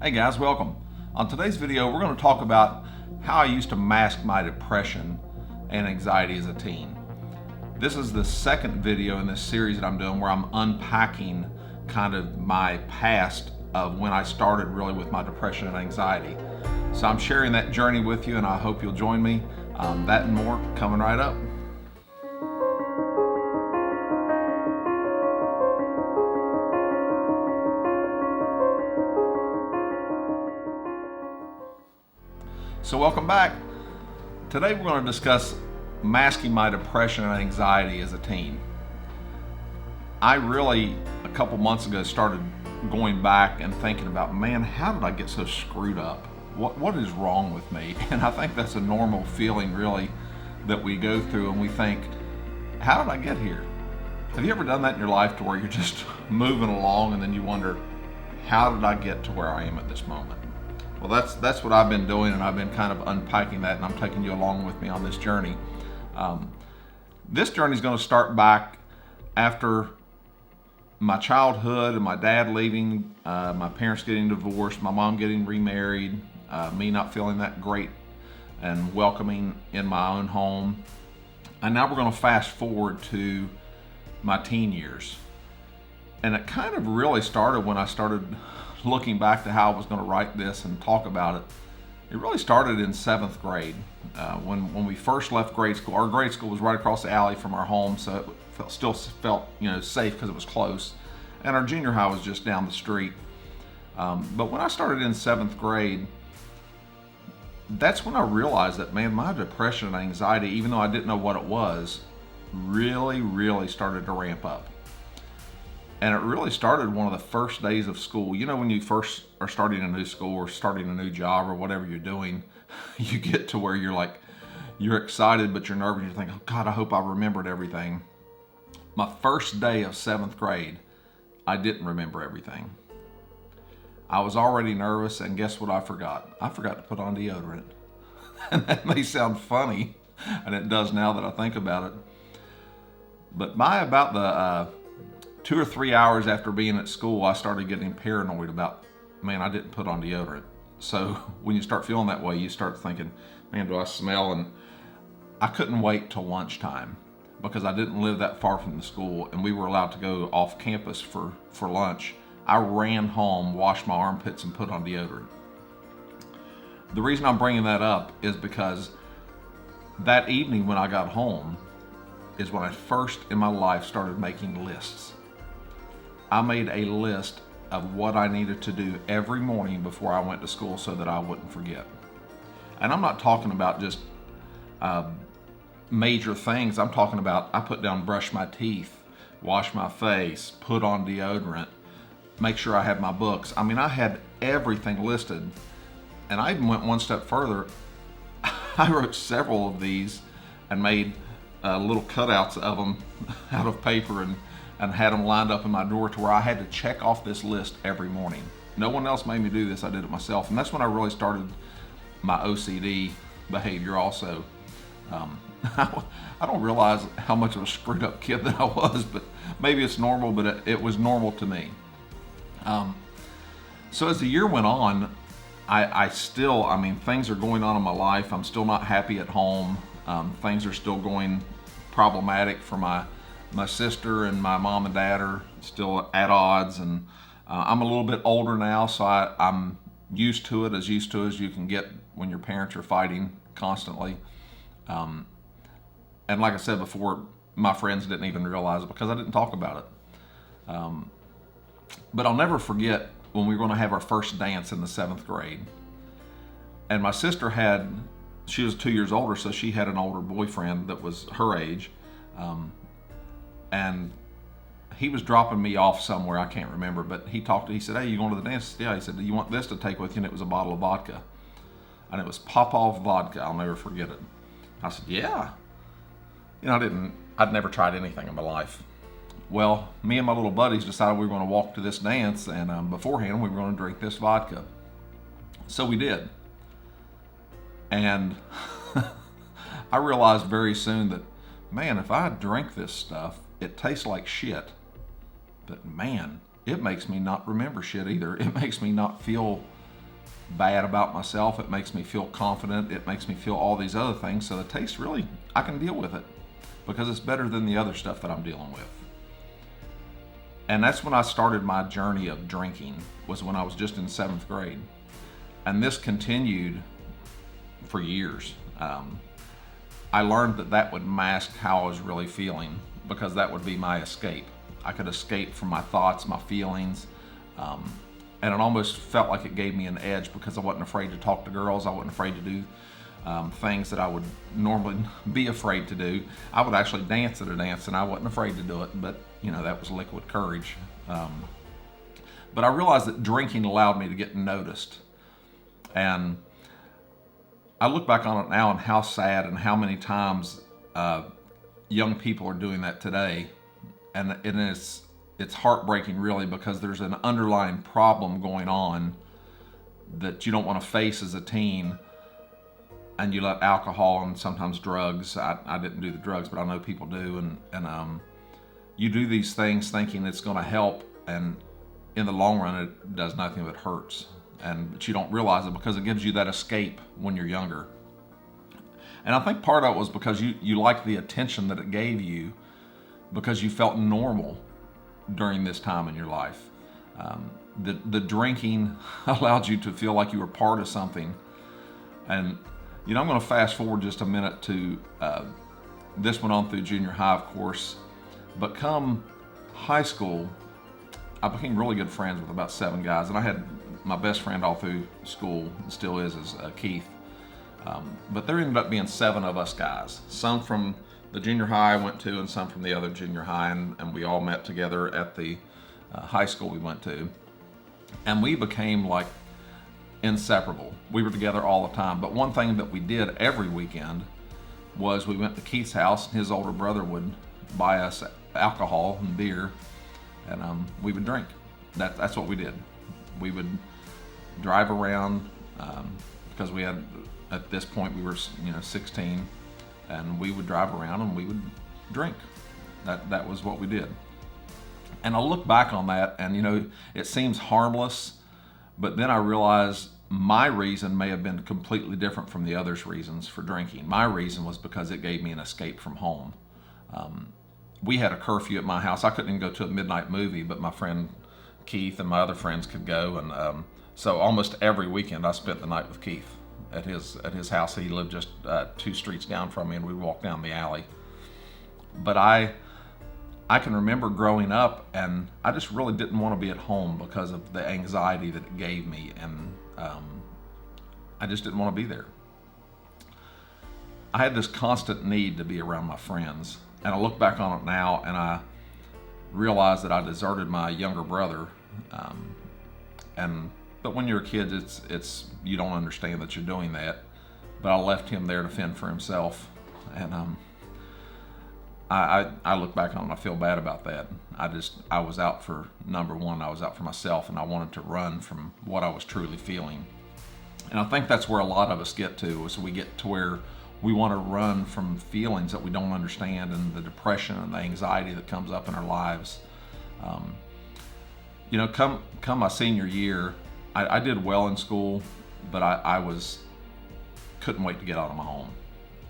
Hey guys, welcome. On today's video, we're going to talk about how I used to mask my depression and anxiety as a teen. This is the second video in this series that I'm doing where I'm unpacking kind of my past of when I started really with my depression and anxiety. So I'm sharing that journey with you and I hope you'll join me. That and more coming right up. So welcome back. Today we're going to discuss masking my depression and anxiety as a teen. I really, a couple months ago, started going back and thinking about, man, how did I get so screwed up? What is wrong with me? And I think that's a normal feeling really that we go through and we think, how did I get here? Have you ever done that in your life to where you're just moving along and then you wonder, how did I get to where I am at this moment? Well, that's what I've been doing, and I've been kind of unpacking that, and I'm taking you along with me on this journey. This journey is going to start back after my childhood and my dad leaving, my parents getting divorced, my mom getting remarried, me not feeling that great and welcoming in my own home. And now we're going to fast forward to my teen years. And it kind of really started when I started looking back to how I was going to write this and talk about it. It really started in 7th grade. When we first left grade school, our grade school was right across the alley from our home, so it still felt safe because it was close. And our junior high was just down the street. But when I started in 7th grade, that's when I realized that, man, my depression and anxiety, even though I didn't know what it was, really started to ramp up. And it really started one of the first days of school. You know, when you first are starting a new school or starting a new job or whatever you're doing, you get to where you're excited, but you're nervous. You're thinking, oh God, I hope I remembered everything. My first day of 7th grade, I didn't remember everything. I was already nervous, and guess what I forgot? I forgot to put on deodorant. And that may sound funny, and it does now that I think about it. But by about the 2 or 3 hours after being at school, I started getting paranoid about, man, I didn't put on deodorant. So when you start feeling that way, you start thinking, man, do I smell? And I couldn't wait till lunchtime because I didn't live that far from the school and we were allowed to go off campus for lunch. I ran home, washed my armpits, and put on deodorant. The reason I'm bringing that up is because that evening when I got home is when I first in my life started making lists. I made a list of what I needed to do every morning before I went to school so that I wouldn't forget. And I'm not talking about just major things. I'm talking about I put down brush my teeth, wash my face, put on deodorant, make sure I have my books. I mean, I had everything listed. And I even went one step further. I wrote several of these and made little cutouts of them out of paper and had them lined up in my drawer to where I had to check off this list every morning. No one else made me do this, I did it myself. And that's when I really started my OCD behavior also. I don't realize how much of a screwed up kid that I was, but maybe it's normal, but it was normal to me. So as the year went on, I still, things are going on in my life. I'm still not happy at home. Things are still going problematic for my sister, and my mom and dad are still at odds, and I'm a little bit older now, so I'm used to it as you can get when your parents are fighting constantly. And like I said before, my friends didn't even realize it because I didn't talk about it. But I'll never forget when we were going to have our first dance in the 7th grade. And my sister she was 2 years older, so she had an older boyfriend that was her age. And he was dropping me off somewhere, I can't remember, but he said, hey, you going to the dance? Yeah, he said, do you want this to take with you? And it was a bottle of vodka. And it was Popov vodka, I'll never forget it. I said, yeah. I'd never tried anything in my life. Well, me and my little buddies decided we were going to walk to this dance, and beforehand we were going to drink this vodka. So we did. And I realized very soon that, man, if I drink this stuff, it tastes like shit. But man, it makes me not remember shit either. It makes me not feel bad about myself. It makes me feel confident. It makes me feel all these other things. So the taste really, I can deal with it because it's better than the other stuff that I'm dealing with. And that's when I started my journey of drinking, was when I was just in 7th grade. And this continued for years. I learned that that would mask how I was really feeling, because that would be my escape. I could escape from my thoughts, my feelings, and it almost felt like it gave me an edge because I wasn't afraid to talk to girls. I wasn't afraid to do things that I would normally be afraid to do. I would actually dance at a dance, and I wasn't afraid to do it, but that was liquid courage. But I realized that drinking allowed me to get noticed. And I look back on it now and how sad and how many times young people are doing that today. And it's heartbreaking, really, because there's an underlying problem going on that you don't want to face as a teen, and you let alcohol and sometimes drugs. I didn't do the drugs, but I know people do, and you do these things thinking it's going to help, and in the long run it does nothing but hurts. But you don't realize it because it gives you that escape when you're younger. And I think part of it was because you liked the attention that it gave you, because you felt normal during this time in your life. The drinking allowed you to feel like you were part of something. And I'm going to fast forward just a minute to this went on through junior high, of course, but come high school, I became really good friends with about 7 guys, and I had my best friend all through school, and still is Keith. But there ended up being 7 of us guys, some from the junior high I went to and some from the other junior high, and we all met together at the high school we went to. And we became like inseparable. We were together all the time. But one thing that we did every weekend was we went to Keith's house, and his older brother would buy us alcohol and beer, and we would drink. That's what we did. We would drive around because we had, at this point, we were 16, and we would drive around and we would drink. That was what we did. And I look back on that, and it seems harmless, but then I realized my reason may have been completely different from the others' reasons for drinking. My reason was because it gave me an escape from home. We had a curfew at my house. I couldn't even go to a midnight movie, but my friend Keith and my other friends could go, and so almost every weekend I spent the night with Keith at his house. He lived just 2 streets down from me, and we'd walk down the alley. But I can remember growing up, and I just really didn't want to be at home because of the anxiety that it gave me, and I just didn't want to be there. I had this constant need to be around my friends, and I look back on it now, and I realize that I deserted my younger brother. But when you're a kid, it's you don't understand that you're doing that. But I left him there to fend for himself, and I look back on it and I feel bad about that. I was out for number one. I was out for myself, and I wanted to run from what I was truly feeling. And I think that's where a lot of us get to, is we get to where we want to run from feelings that we don't understand, and the depression and the anxiety that comes up in our lives. Come my senior year, I did well in school, but I couldn't wait to get out of my home.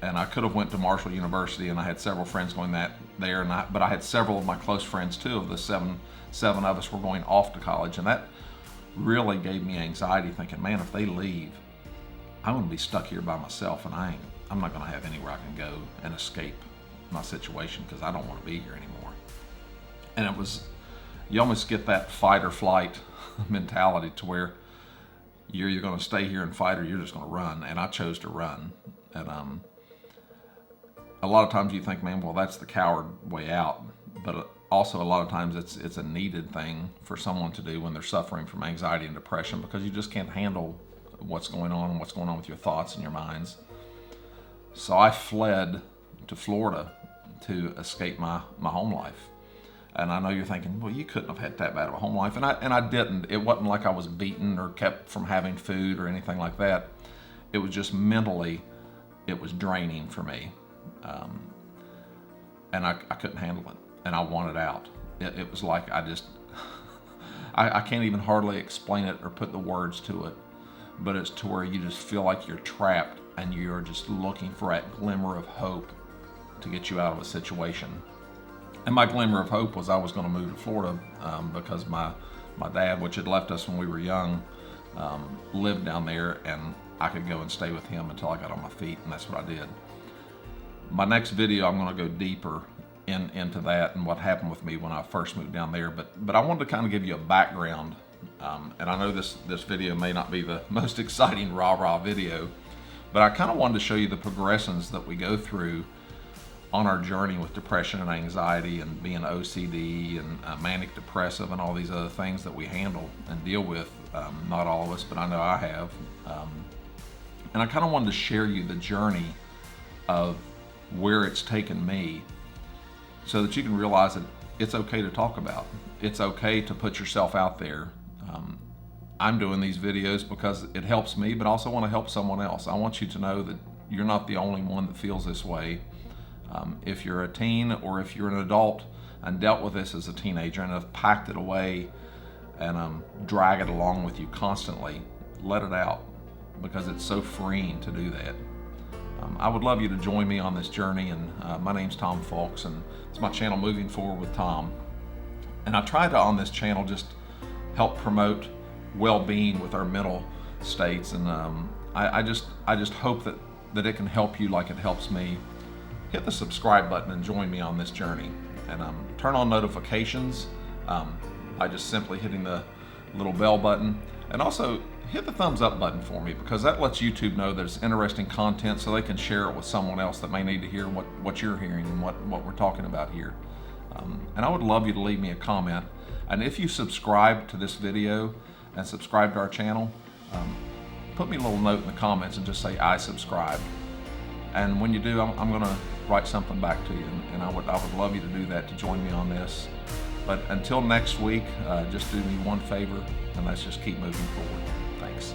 And I could have went to Marshall University, and I had several friends going there, but I had several of my close friends too. Of the seven of us were going off to college, and that really gave me anxiety, thinking, man, if they leave, I'm going to be stuck here by myself, and I'm not going to have anywhere I can go and escape my situation, because I don't want to be here anymore. And you almost get that fight or flight mentality, to where you're going to stay here and fight, or you're just going to run. And I chose to run. And a lot of times you think, man, well, that's the coward way out. But also a lot of times it's a needed thing for someone to do when they're suffering from anxiety and depression, because you just can't handle what's going on and what's going on with your thoughts and your minds. So I fled to Florida to escape my home life. And I know you're thinking, well, you couldn't have had that bad of a home life. And I didn't. It wasn't like I was beaten or kept from having food or anything like that. It was just mentally, it was draining for me. And I couldn't handle it. And I wanted out. It was like I can't even hardly explain it or put the words to it. but it's to where you just feel like you're trapped and you're just looking for that glimmer of hope to get you out of a situation. And my glimmer of hope was I was going to move to Florida because my dad, which had left us when we were young, lived down there, and I could go and stay with him until I got on my feet, and that's what I did. My next video, I'm going to go deeper into that and what happened with me when I first moved down there. But I wanted to kind of give you a background, and I know this video may not be the most exciting rah-rah video, but I kind of wanted to show you the progressions that we go through on our journey with depression and anxiety and being OCD and manic depressive and all these other things that we handle and deal with. Not all of us, but I know I have. And I kind of wanted to share you the journey of where it's taken me so that you can realize that it's okay to talk about. It's okay to put yourself out there. I'm doing these videos because it helps me, but I also want to help someone else. I want you to know that you're not the only one that feels this way. If you're a teen or if you're an adult and dealt with this as a teenager and have packed it away and drag it along with you constantly, let it out, because it's so freeing to do that. I would love you to join me on this journey, and my name's Tom Fulks, and it's my channel, Moving Forward with Tom. And I try to, on this channel, just help promote well-being with our mental states, and I just hope that it can help you like it helps me. Hit the subscribe button and join me on this journey, and turn on notifications by just simply hitting the little bell button, and also hit the thumbs up button for me, because that lets YouTube know there's interesting content so they can share it with someone else that may need to hear what you're hearing and what we're talking about here. And I would love you to leave me a comment, and if you subscribe to this video and subscribe to our channel, put me a little note in the comments and just say I subscribed. And when you do, I'm going to write something back to you, and I would love you to do that, to join me on this. But until next week, just do me one favor, and let's just keep moving forward. Thanks.